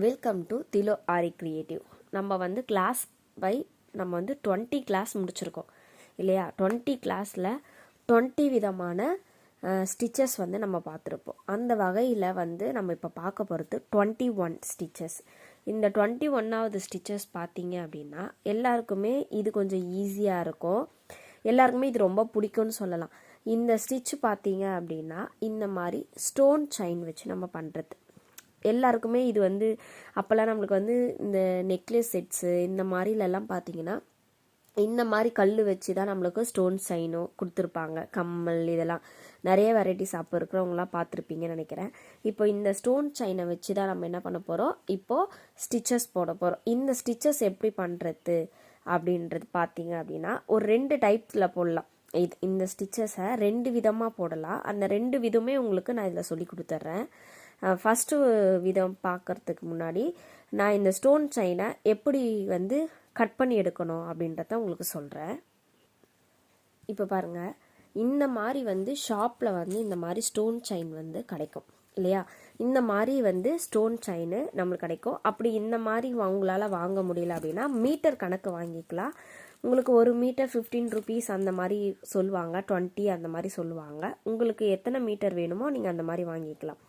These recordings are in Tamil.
Welcome to திலோ aari creative. நம்ம வந்து கிளாஸ் பை நம்ம வந்து 20 கிளாஸ் முடிச்சிருக்கோம் இல்லையா? 20 கிளாஸில் 20 விதமான ஸ்டிச்சஸ் வந்து நம்ம பார்த்துருப்போம். அந்த வகையில் வந்து நம்ம இப்போ பார்க்க போகிறது 21 ஸ்டிச்சஸ். இந்த 21வது ஸ்டிச்சஸ் பார்த்தீங்க அப்படின்னா எல்லாருக்குமே இது கொஞ்சம் ஈஸியாக இருக்கும், எல்லாருக்குமே இது ரொம்ப பிடிக்கும்னு சொல்லலாம். இந்த ஸ்டிச் பார்த்தீங்க அப்படின்னா இந்த மாதிரி ஸ்டோன் செயின் வச்சு நம்ம பண்ணுறது எல்லாருக்குமே இது வந்து அப்போல்லாம் நம்மளுக்கு வந்து இந்த நெக்லஸ் செட்ஸு இந்த மாதிரிலெல்லாம் பார்த்தீங்கன்னா இந்த மாதிரி கல் வச்சு தான் நம்மளுக்கு ஸ்டோன் செயினும் கொடுத்துருப்பாங்க. கம்மல் இதெல்லாம் நிறைய வெரைட்டிஸ் அப்போ இருக்கிறவங்களாம் பார்த்துருப்பீங்கன்னு நினைக்கிறேன். இப்போ இந்த ஸ்டோன் செயினை வச்சு தான் நம்ம என்ன பண்ண போகிறோம், இப்போது ஸ்டிச்சஸ் போட போகிறோம். இந்த ஸ்டிச்சஸ் எப்படி பண்ணுறது அப்படின்றது பார்த்தீங்க அப்படின்னா ஒரு 2 டைப்ஸில் போடலாம். இந்த ஸ்டிச்சஸை 2 விதமாக போடலாம். அந்த 2 விதமே உங்களுக்கு நான் இதில் சொல்லி கொடுத்துட்றேன். ஃபஸ்ட்டு விதம் பார்க்குறதுக்கு முன்னாடி நான் இந்த ஸ்டோன் செயினை எப்படி வந்து கட் பண்ணி எடுக்கணும் அப்படின்றத உங்களுக்கு சொல்கிறேன். இப்போ பாருங்கள், இந்த மாதிரி வந்து ஷாப்பில் வந்து இந்த மாதிரி ஸ்டோன் செயின் வந்து கிடைக்கும் இல்லையா? இந்த மாதிரி வந்து ஸ்டோன் செயின் நம்மளுக்கு கிடைக்கும். அப்படி இந்த மாதிரி உங்களால் வாங்க முடியல அப்படின்னா மீட்டர் கணக்கு வாங்கிக்கலாம். உங்களுக்கு ஒரு மீட்டர் 15 ருபீஸ் அந்த மாதிரி சொல்லுவாங்க, 20 அந்த மாதிரி சொல்லுவாங்க. உங்களுக்கு எத்தனை மீட்டர் வேணுமோ நீங்கள் அந்த மாதிரி வாங்கிக்கலாம்.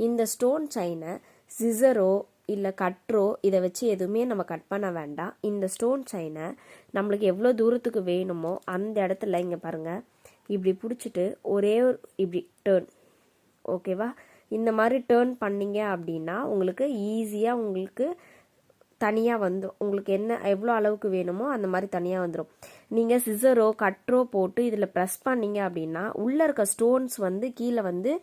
இந்த ஸ்டோன் செயினை சிசரோ இல்லை கட்ரோ இதை வச்சு எதுவுமே நம்ம கட் பண்ண வேண்டாம். இந்த ஸ்டோன் செயினை நம்மளுக்கு எவ்வளோ தூரத்துக்கு வேணுமோ அந்த இடத்துல இங்கே பாருங்கள், இப்படி பிடிச்சிட்டு ஒரே இப்படி டேர்ன், ஓகேவா? இந்த மாதிரி டேர்ன் பண்ணிங்க அப்படின்னா உங்களுக்கு ஈஸியாக உங்களுக்கு தனியாக வந்துடும். உங்களுக்கு என்ன எவ்வளோ அளவுக்கு வேணுமோ அந்த மாதிரி தனியாக வந்துடும். நீங்கள் சிசரோ கட்ரோ போட்டு இதில் ப்ரெஸ் பண்ணிங்க அப்படின்னா உள்ளே இருக்க ஸ்டோன்ஸ் வந்து கீழே வந்து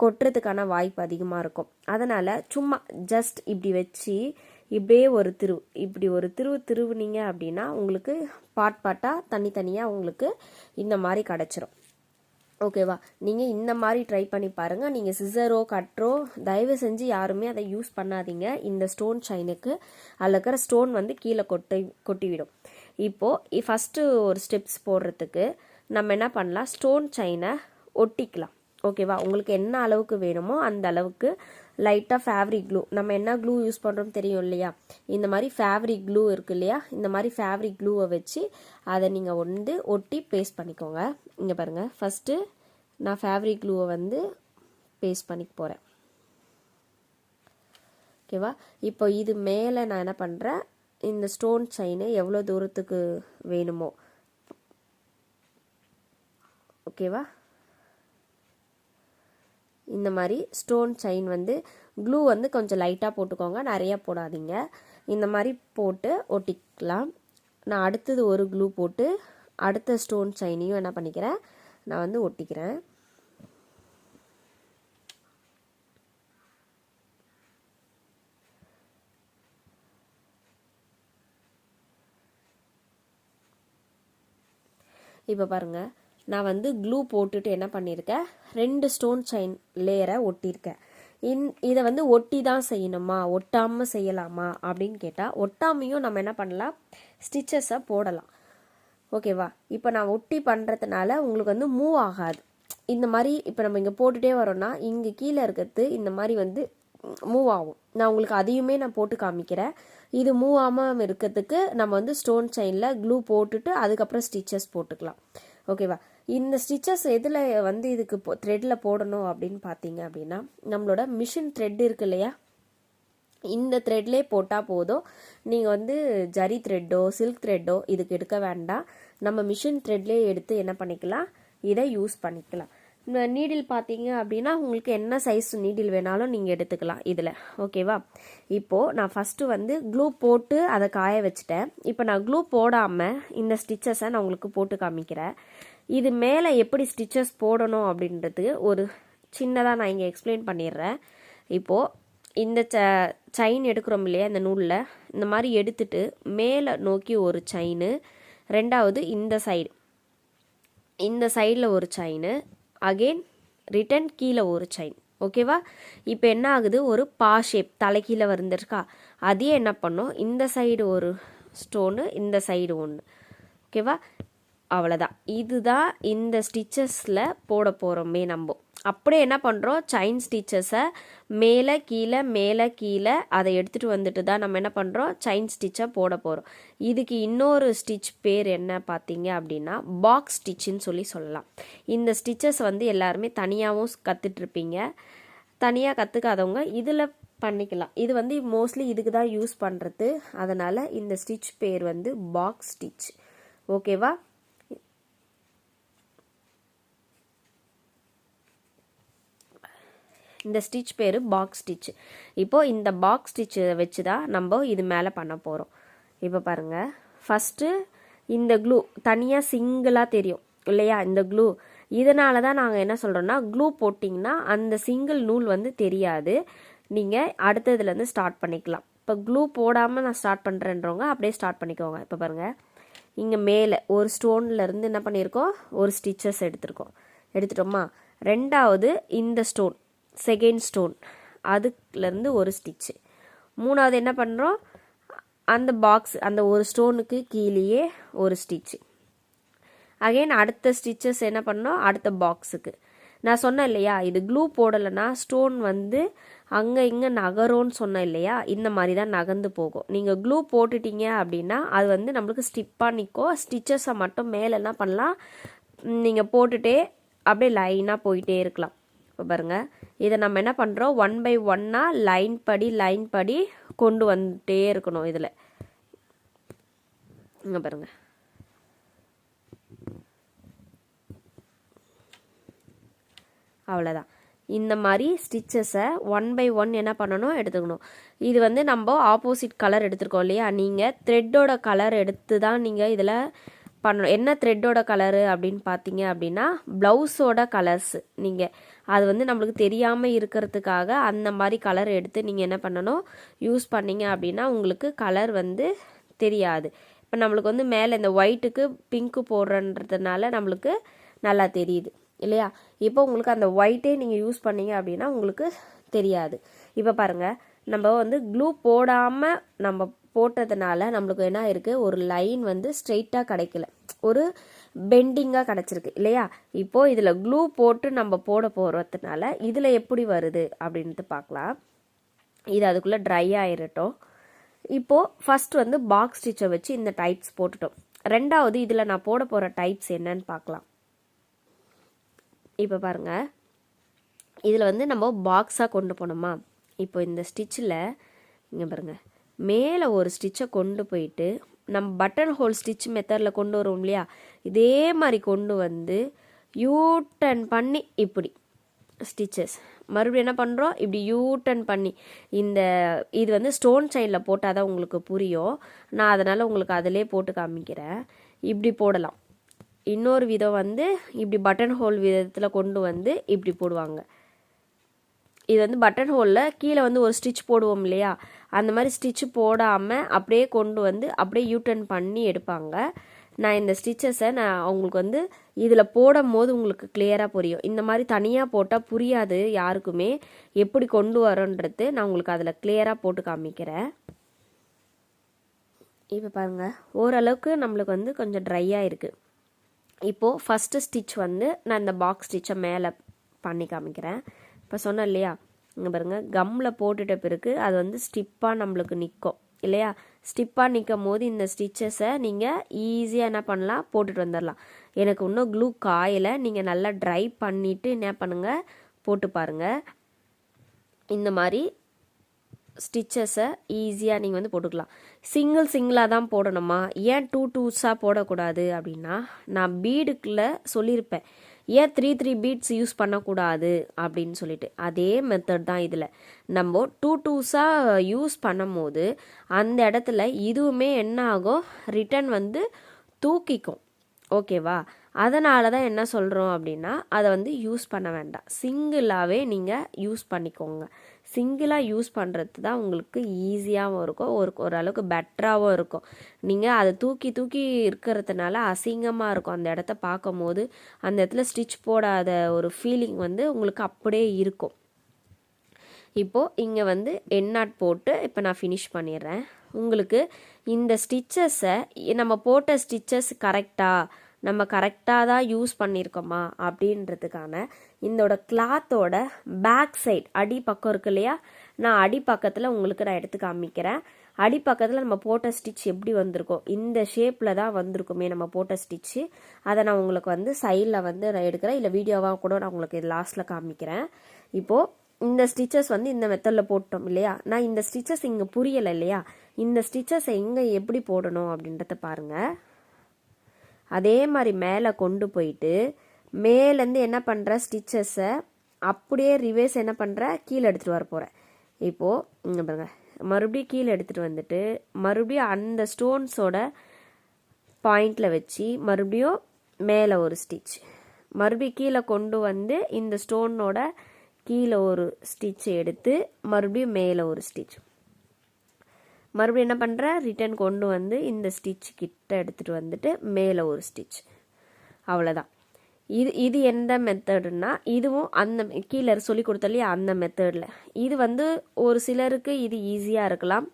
கொட்டுறதுக்கான வாய்ப்பு அதிகமாக இருக்கும். அதனால் சும்மா ஜஸ்ட் இப்படி வச்சு இப்படியே இப்படி ஒரு திருவுனீங்க அப்படின்னா உங்களுக்கு பாட்டாக தனித்தனியாக உங்களுக்கு இந்த மாதிரி கிடச்சிரும். ஓகேவா? நீங்கள் இந்த மாதிரி ட்ரை பண்ணி பாருங்கள். நீங்கள் சிசரோ கட்ரோ தயவு செஞ்சு யாருமே அதை யூஸ் பண்ணாதீங்க. இந்த ஸ்டோன் செயினுக்கு அதில் இருக்கிற ஸ்டோன் வந்து கீழே கொட்டிவிடும். இப்போது ஃபஸ்ட்டு ஒரு ஸ்டெப்ஸ் போடுறதுக்கு நம்ம என்ன பண்ணலாம், ஸ்டோன் செயினை ஒட்டிக்கலாம். ஓகேவா? உங்களுக்கு என்ன அளவுக்கு வேணுமோ அந்த அளவுக்கு லைட்டாக ஃபேப்ரிக் க்ளூ, நம்ம என்ன க்ளூ யூஸ் பண்ணுறோம் தெரியும் இல்லையா? இந்த மாதிரி ஃபேப்ரிக் க்ளூ இருக்கு இல்லையா? இந்த மாதிரி ஃபேப்ரிக் க்ளூவை வச்சு அதை நீங்கள் வந்து ஒட்டி பேஸ்ட் பண்ணிக்கோங்க. இங்கே பாருங்கள், ஃபஸ்ட்டு நான் ஃபேப்ரிக் க்ளூவை வந்து பேஸ்ட் பண்ணிக்க போகிறேன். ஓகேவா? இப்போ இது மேலே நான் என்ன பண்ணுறேன், இந்த ஸ்டோன் செயின் எவ்வளோ தூரத்துக்கு வேணுமோ, ஓகேவா? இந்த மாதிரி ஸ்டோன் செயின் வந்து க்ளூ வந்து கொஞ்சம் லைட்டாக போட்டுக்கோங்க, நிறையா போடாதீங்க. இந்த மாதிரி போட்டு ஒட்டிக்கலாம். நான் அடுத்தது ஒரு க்ளூ போட்டு அடுத்த ஸ்டோன் செயினையும் என்ன பண்ணிக்கிறேன், நான் வந்து ஒட்டிக்கிறேன். இப்போ பாருங்கள், நான் வந்து க்ளூ போட்டுட்டு என்ன பண்ணியிருக்கேன், 2 ஸ்டோன் செயின் லேயரை ஒட்டியிருக்கேன். இதை வந்து ஒட்டி தான் செய்யணுமா, ஒட்டாமல் செய்யலாமா அப்படின்னு கேட்டால் ஒட்டாமையும் நம்ம என்ன பண்ணலாம், ஸ்டிச்சஸை போடலாம். ஓகேவா? இப்போ நான் ஒட்டி பண்ணுறதுனால உங்களுக்கு வந்து மூவ் ஆகாது. இந்த மாதிரி இப்போ நம்ம இங்கே போட்டுகிட்டே வரோன்னா இங்கே கீழே இருக்கிறது இந்த மாதிரி வந்து மூவ் ஆகும். நான் உங்களுக்கு அதையுமே நான் போட்டு காமிக்கிறேன். இது மூவ் ஆகாமல் இருக்கிறதுக்கு நம்ம வந்து ஸ்டோன் செயினில் க்ளூ போட்டுட்டு அதுக்கப்புறம் ஸ்டிச்சஸ் போட்டுக்கலாம். ஓகேவா? இந்த ஸ்டிச்சஸ் எதில் வந்து இதுக்கு த்ரெட்டில் போடணும் அப்படின்னு பார்த்தீங்க அப்படின்னா நம்மளோட மிஷின் த்ரெட் இருக்கு இல்லையா, இந்த த்ரெட்லேயே போட்டால் போதும். நீங்கள் வந்து ஜரி த்ரெட்டோ சில்க் த்ரெட்டோ இதுக்கு எடுக்க வேண்டாம். நம்ம மிஷின் த்ரெட்லேயே எடுத்து என்ன பண்ணிக்கலாம், இதை யூஸ் பண்ணிக்கலாம். இந்த நீடில் பார்த்தீங்க அப்படின்னா உங்களுக்கு என்ன சைஸ் நீடில் வேணாலும் நீங்கள் எடுத்துக்கலாம் இதில். ஓகேவா? இப்போது நான் ஃபஸ்ட்டு வந்து க்ளூ போட்டு அதை காய வச்சுட்டேன். இப்போ நான் க்ளூ போடாமல் இந்த ஸ்டிச்சஸை நான் உங்களுக்கு போட்டு காமிக்கிறேன். இது மேலே எப்படி ஸ்டிச்சஸ் போடணும் அப்படின்றது ஒரு சின்னதாக நான் இங்கே எக்ஸ்பிளைன் பண்ணிடுறேன். இப்போது இந்த செயின் எடுக்கிறோம் இல்லையா, இந்த நூலில் இந்த மாதிரி எடுத்துட்டு மேலே நோக்கி ஒரு செயின், ரெண்டாவது இந்த சைடில் ஒரு செயின், அகெயின் ரிட்டன் கீழே ஒரு செயின். ஓகேவா? இப்போ என்ன ஆகுது, ஒரு பா ஷேப் தலைக்கீழே வந்துருக்கா. அதையே என்ன பண்ணோம், இந்த சைடு ஒரு ஸ்டோனு இந்த சைடு ஒன்று. ஓகேவா? அவ்வளோதான். இதுதான் இந்த ஸ்டிச்சஸில் போட போகிறோமே நம்ம. அப்படியே என்ன பண்ணுறோம், செயின் ஸ்டிச்சஸை மேலே கீழே அதை எடுத்துகிட்டு வந்துட்டு தான் நம்ம என்ன பண்ணுறோம், செயின் ஸ்டிச்சை போட போகிறோம். இதுக்கு இன்னொரு ஸ்டிச் பேர் என்ன பார்த்தீங்க அப்படின்னா பாக்ஸ் ஸ்டிச்சுன்னு சொல்லலாம். இந்த ஸ்டிச்சஸ் வந்து எல்லாருமே தனியாகவும் கற்றுட்ருப்பீங்க. தனியாக கற்றுக்காதவங்க இதில் பண்ணிக்கலாம். இது வந்து மோஸ்ட்லி இதுக்கு தான் யூஸ் பண்ணுறது. அதனால் இந்த ஸ்டிச் பேர் வந்து பாக்ஸ் ஸ்டிச். ஓகேவா? இந்த ஸ்டிச் பேர் பாக்ஸ் ஸ்டிச். இப்போது இந்த பாக்ஸ் ஸ்டிச் வச்சு தான் நம்ம இது மேலே பண்ண போகிறோம். இப்போ பாருங்கள், ஃபஸ்ட்டு இந்த க்ளூ தனியாக சிங்கிளாக தெரியும் இல்லையா, இந்த க்ளூ. இதனால தான் நாங்கள் என்ன சொல்கிறோன்னா, க்ளூ போட்டிங்கன்னா அந்த சிங்கிள் நூல் வந்து தெரியாது. நீங்கள் அடுத்ததுலேருந்து ஸ்டார்ட் பண்ணிக்கலாம். இப்போ க்ளூ போடாமல் நான் ஸ்டார்ட் பண்ணுறேன்றவங்க அப்படியே ஸ்டார்ட் பண்ணிக்கோங்க. இப்போ பாருங்கள், இங்கே மேலே ஒரு ஸ்டோன்லேருந்து என்ன பண்ணியிருக்கோம், ஒரு ஸ்டிச்சஸ் எடுத்துட்டோமா. ரெண்டாவது இந்த ஸ்டோன், செகண்ட் ஸ்டோன், அதுலேருந்து ஒரு ஸ்டிச்சு. மூணாவது என்ன பண்ணுறோம், அந்த பாக்ஸ், அந்த ஒரு ஸ்டோனுக்கு கீழேயே ஒரு ஸ்டிச்சு. அகைன் அடுத்த ஸ்டிச்சஸ் என்ன பண்ணோம், அடுத்த பாக்ஸுக்கு. நான் சொன்னேன் இல்லையா, இது க்ளூ போடலைன்னா ஸ்டோன் வந்து அங்கே இங்கே நகரோன்னு சொன்னேன் இல்லையா, இந்த மாதிரி தான் நகர்ந்து போகும். நீங்கள் க்ளூ போட்டுட்டீங்க அப்படின்னா அது வந்து நம்மளுக்கு ஸ்டிப்பாக நிற்கும். ஸ்டிச்சஸை மட்டும் மேலே என்ன பண்ணலாம், நீங்கள் போட்டுகிட்டே அப்படியே லைனாக போயிட்டே இருக்கலாம். இப்போ பாருங்கள், இதை நம்ம என்ன பண்ணுறோம், 1 by 1 லைன் படி கொண்டு வந்துட்டே இருக்கணும். இதில் இங்கே பாருங்கள், அவ்வளோதான். இந்த மாதிரி ஸ்டிச்சஸை 1 by 1 என்ன பண்ணணும், எடுத்துக்கணும். இது வந்து நம்ம ஆப்போசிட் கலர் எடுத்துருக்கோம் இல்லையா, நீங்கள் த்ரெட்டோட கலர் எடுத்து தான் நீங்கள் இதில் பண்ணணும். என்ன த்ரெட்டோட கலரு அப்படின்னு பார்த்தீங்க அப்படின்னா ப்ளவுஸோட கலர்ஸ். நீங்கள் அது வந்து நம்மளுக்கு தெரியாமல் இருக்கிறதுக்காக அந்த மாதிரி கலர் எடுத்து நீங்கள் என்ன பண்ணணும், யூஸ் பண்ணிங்க அப்படின்னா உங்களுக்கு கலர் வந்து தெரியாது. இப்போ நம்மளுக்கு வந்து மேலே இந்த ஒயிட்டுக்கு பிங்க்கு போடுறன்றதுனால நம்மளுக்கு நல்லா தெரியுது இல்லையா. இப்போ உங்களுக்கு அந்த ஒயிட்டே நீங்கள் யூஸ் பண்ணீங்க அப்படின்னா உங்களுக்கு தெரியாது. இப்போ பாருங்கள், நம்ம வந்து க்ளூ போடாமல் நம்ம போட்டதுனால நம்மளுக்கு என்ன இருக்குது, ஒரு லைன் வந்து ஸ்ட்ரெயிட்டாக கிடைக்கல, ஒரு பெண்டிங்காக கிடச்சிருக்கு இல்லையா. இப்போது இதில் க்ளூ போட்டு நம்ம போட போகிறதுனால இதில் எப்படி வருது அப்படின்ட்டு பார்க்கலாம். இது அதுக்குள்ளே ட்ரை ஆகிடட்டும். இப்போது ஃபஸ்ட் வந்து பாக்ஸ் ஸ்டிச்சை வச்சு இந்த டைப்ஸ் போட்டுட்டோம். ரெண்டாவது இதில் நான் போட போகிற டைப்ஸ் என்னன்னு பார்க்கலாம். இப்போ பாருங்கள், இதில் வந்து நம்ம பாக்ஸாக கொண்டு போனோமா. இப்போ இந்த ஸ்டிச்சில் இங்கே பாருங்கள், மேலே ஒரு ஸ்டிச்சை கொண்டு போயிட்டு நம்ம பட்டன் ஹோல் ஸ்டிச் மெத்தடில் கொண்டு வரோம் இல்லையா, இதே மாதிரி கொண்டு வந்து யூட்டன் பண்ணி இப்படி ஸ்டிச்சஸ் மறுபடியும் என்ன பண்ணுறோம், இப்படி யூட்டன் பண்ணி இந்த இது வந்து ஸ்டோன் செயினில் போட்டால் தான் உங்களுக்கு புரியும். நான் அதனால் உங்களுக்கு அதிலே போட்டு காமிக்கிறேன். இப்படி போடலாம். இன்னொரு விதம் வந்து இப்படி பட்டன் ஹோல் விதத்தில் கொண்டு வந்து இப்படி போடுவாங்க. இது வந்து பட்டன் ஹோலில் கீழே வந்து ஒரு ஸ்டிச் போடுவோம் இல்லையா, அந்த மாதிரி ஸ்டிச் போடாமல் அப்படியே கொண்டு வந்து அப்படியே யூட்டன் பண்ணி எடுப்பாங்க. நான் இந்த ஸ்டிச்சஸை உங்களுக்கு வந்து இதில் போடும் போது உங்களுக்கு கிளியராக புரியும். இந்த மாதிரி தனியாக போட்டால் புரியாது யாருக்குமே, எப்படி கொண்டு வரோன்றது நான் உங்களுக்கு அதில் கிளியராக போட்டு காமிக்கிறேன். இப்போ பாருங்கள், ஓரளவுக்கு நம்மளுக்கு வந்து கொஞ்சம் ட்ரையாக இருக்குது. இப்போது ஃபஸ்ட்டு ஸ்டிச் வந்து நான் இந்த பாக்ஸ் ஸ்டிச்சை மேலே பண்ணி காமிக்கிறேன். இப்போ சொன்னேன் இல்லையா, இங்கே பாருங்கள், கம்மில் போட்டுட்ட பிறகு அது வந்து ஸ்டிப்பாக நம்மளுக்கு நிற்கும் இல்லையா. ஸ்டிப்பாக நிற்கும் போது இந்த ஸ்டிச்சஸை நீங்கள் ஈஸியாக என்ன பண்ணலாம், போட்டுட்டு வந்துடலாம். எனக்கு இன்னும் க்ளூ காயலை, நீங்கள் நல்லா ட்ரை பண்ணிவிட்டு என்ன பண்ணுங்கள், போட்டு பாருங்கள். இந்த மாதிரி ஸ்டிச்சஸை ஈஸியாக நீங்கள் வந்து போட்டுக்கலாம். சிங்கிளாக தான் போடணுமா, ஏன் 2 போடக்கூடாது அப்படின்னா, நான் பீடுக்குள்ளே சொல்லியிருப்பேன் ஏன் 3 பீட்ஸ் யூஸ் பண்ணக்கூடாது அப்படின்னு சொல்லிட்டு. அதே மெத்தட் தான் இதில். நம்ம 2 யூஸ் பண்ணும் போது அந்த இடத்துல இதுவுமே என்ன ஆகும், ரிட்டன் வந்து தூக்கிக்கும். ஓகேவா, அதனால தான் என்ன சொல்கிறோம் அப்படின்னா அதை வந்து யூஸ் பண்ண வேண்டாம், சிங்கிளாகவே நீங்கள் யூஸ் பண்ணிக்கோங்க. சிங்கிளாக யூஸ் பண்ணுறது தான் உங்களுக்கு ஈஸியாகவும் இருக்கும், ஓரளவுக்கு பெட்டராகவும் இருக்கும். நீங்கள் அதை தூக்கி இருக்கிறதுனால அசிங்கமாக இருக்கும். அந்த இடத்த பார்க்கும் போது அந்த இடத்துல ஸ்டிச் போடாத ஒரு ஃபீலிங் வந்து உங்களுக்கு அப்படியே இருக்கும். இப்போது இங்கே வந்து எண்ணாட் போட்டு இப்போ நான் ஃபினிஷ் பண்ணிடுறேன். உங்களுக்கு இந்த ஸ்டிச்சஸை நம்ம போட்ட ஸ்டிச்சஸ் கரெக்டாக நம்ம கரெக்டாக தான் யூஸ் பண்ணியிருக்கோமா அப்படின்றதுக்கான இதோட கிளாத்தோட பேக் சைட் அடிப்பக்கம் இருக்கு இல்லையா, நான் அடிப்பக்கத்தில் உங்களுக்கு நான் எடுத்து காமிக்கிறேன். அடிப்பக்கத்தில் நம்ம போட்ட ஸ்டிச் எப்படி வந்திருக்கோம், இந்த ஷேப்பில் தான் வந்திருக்குமே நம்ம போட்ட ஸ்டிச்சு. அதை நான் உங்களுக்கு வந்து சைடில் வந்து நான் எடுக்கிறேன், இல்லை வீடியோவாக கூட நான் உங்களுக்கு இது லாஸ்ட்டில் காமிக்கிறேன். இப்போது இந்த ஸ்டிச்சஸ் வந்து இந்த மெத்தடில் போட்டோம் இல்லையா, நான் இந்த ஸ்டிச்சஸ் இங்கே புரியலை இல்லையா, இந்த ஸ்டிச்சஸ் எங்கே எப்படி போடணும் அப்படின்றத பாருங்கள். அதே மாதிரி மேலே கொண்டு போயிட்டு மேலேருந்து என்ன பண்ணுற ஸ்டிச்சஸை அப்படியே ரிவேர்ஸ் என்ன பண்ணுற கீழே எடுத்துகிட்டு வர போகிறேன். இப்போது இங்கே பாருங்க, மறுபடியும் கீழே எடுத்துகிட்டு வந்துட்டு மறுபடியும் அந்த ஸ்டோன்ஸோட பாயிண்டில் வச்சு மறுபடியும் மேலே ஒரு ஸ்டிச், மறுபடியும் கீழே கொண்டு வந்து இந்த ஸ்டோனோட கீழே ஒரு ஸ்டிச் எடுத்து மறுபடியும் மேலே ஒரு ஸ்டிச், மறுபடியும் என்ன பண்ணுற ரிட்டன் கொண்டு வந்து இந்த ஸ்டிச் கிட்ட எடுத்துகிட்டு வந்துட்டு மேலே ஒரு ஸ்டிச். அவ்வளோதான். இது எந்த மெத்தடுன்னா இதுவும் அந்த கீழே சொல்லி கொடுத்தலையே அந்த மெத்தடில். இது வந்து ஒரு சிலருக்கு இது ஈஸியாக இருக்கலாம்,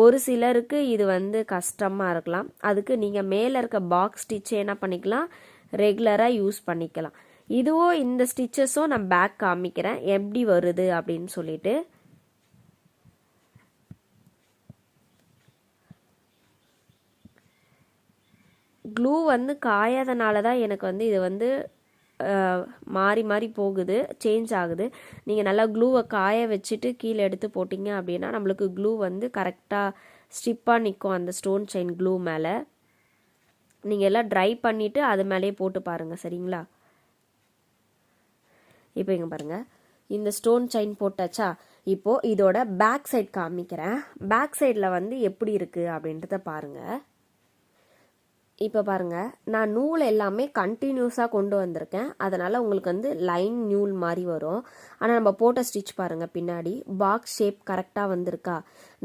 ஒரு சிலருக்கு இது வந்து கஷ்டமாக இருக்கலாம். அதுக்கு நீங்கள் மேலே இருக்க பாக்ஸ் ஸ்டிச்சை என்ன பண்ணிக்கலாம், ரெகுலராக யூஸ் பண்ணிக்கலாம். இதுவும் இந்த ஸ்டிச்சஸும் நான் பேக் காமிக்கிறேன் எப்படி வருது அப்படின்னு சொல்லிட்டு. க்ளூ வந்து காயாதனால தான் எனக்கு வந்து இது வந்து மாறி மாறி போகுது, சேஞ்ச் ஆகுது. நீங்கள் நல்லா க்ளூவை காய வச்சுட்டு கீழே எடுத்து போட்டிங்க அப்படின்னா நம்மளுக்கு க்ளூ வந்து கரெக்டாக ஸ்டிப்பாக நிற்கும் அந்த ஸ்டோன் செயின் க்ளூ மேலே. நீங்கள் எல்லாம் ட்ரை பண்ணிவிட்டு அது மேலேயே போட்டு பாருங்கள், சரிங்களா. இப்போ இங்கே பாருங்கள், இந்த ஸ்டோன் செயின் போட்டாச்சா. இப்போது இதோட பேக் சைட் காமிக்கிறேன். பேக் சைடில் வந்து எப்படி இருக்குது அப்படின்றத பாருங்கள். இப்போ பாருங்கள், நான் நூல் எல்லாமே கண்டினியூஸாக கொண்டு வந்திருக்கேன், அதனால் உங்களுக்கு வந்து லைன் நூல் மாதிரி வரும். ஆனால் நம்ம போட்ட ஸ்டிச் பாருங்கள், பின்னாடி பாக்ஸ் ஷேப் கரெக்டாக வந்திருக்கா.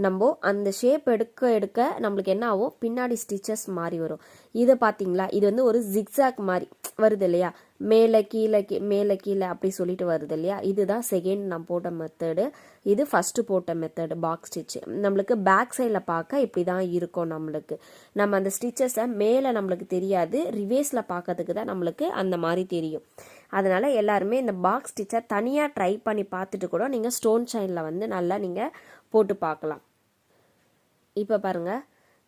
நம்ம அந்த ஷேப் எடுக்க எடுக்க நம்மளுக்கு என்ன ஆகும், பின்னாடி ஸ்டிச்சஸ் மாதிரி வரும். இதை பார்த்தீங்களா, இது வந்து ஒரு ஜிக்ஸாக் மாதிரி வருது இல்லையா, மேலே கீழே மேலே கீழே அப்படி சொல்லிட்டு வருது இல்லையா. இதுதான் செகண்ட் நான் போட்ட மெத்தடு, இது ஃபஸ்ட்டு போட்ட மெத்தடு பாக்ஸ் ஸ்டிச். நம்மளுக்கு பேக் சைடில் பார்க்க இப்படி தான் இருக்கும். நம்ம அந்த ஸ்டிச்சஸை மேலே நம்மளுக்கு தெரியாது, ரிவேர்ஸில் பார்க்கறதுக்கு தான் நம்மளுக்கு அந்த மாதிரி தெரியும். அதனால் எல்லாருமே இந்த பாக்ஸ் ஸ்டிச்சை தனியாக ட்ரை பண்ணி பார்த்துட்டு கூட நீங்கள் ஸ்டோன் செயினில் வந்து நல்லா நீங்கள் போட்டு பார்க்கலாம். இப்போ பாருங்கள்,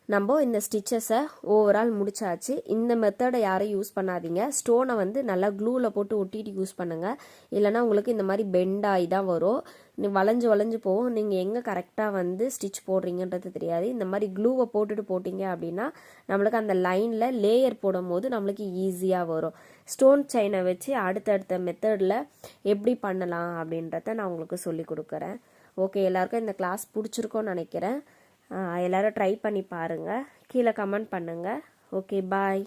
நம்ம இந்த ஸ்டிச்சஸை ஓவரால் முடிச்சாச்சு. இந்த மெத்தடை யாரும் யூஸ் பண்ணாதீங்க, ஸ்டோனை வந்து நல்லா க்ளூவில் போட்டு ஒட்டிட்டு யூஸ் பண்ணுங்கள். இல்லைனா உங்களுக்கு இந்த மாதிரி பெண்டாகி தான் வரும், வளைஞ்சு போகும். நீங்கள் எங்கே கரெக்டாக வந்து ஸ்டிச் போடுறீங்கன்றது தெரியாது. இந்த மாதிரி க்ளூவை போட்டுட்டு போட்டிங்க அப்படின்னா நம்மளுக்கு அந்த லைனில் லேயர் போடும் போது நம்மளுக்கு ஈஸியாக வரும். ஸ்டோன் செயினை வச்சு அடுத்தடுத்த மெத்தடில் எப்படி பண்ணலாம் அப்படின்றத நான் உங்களுக்கு சொல்லி கொடுக்குறேன். ஓகே, எல்லாருக்கும் இந்த கிளாஸ் பிடிச்சிருக்கோன்னு நினைக்கிறேன். எல்லாரும் ட்ரை பண்ணி பாருங்கள், கீழே கமெண்ட் பண்ணுங்கள். ஓகே, பாய்.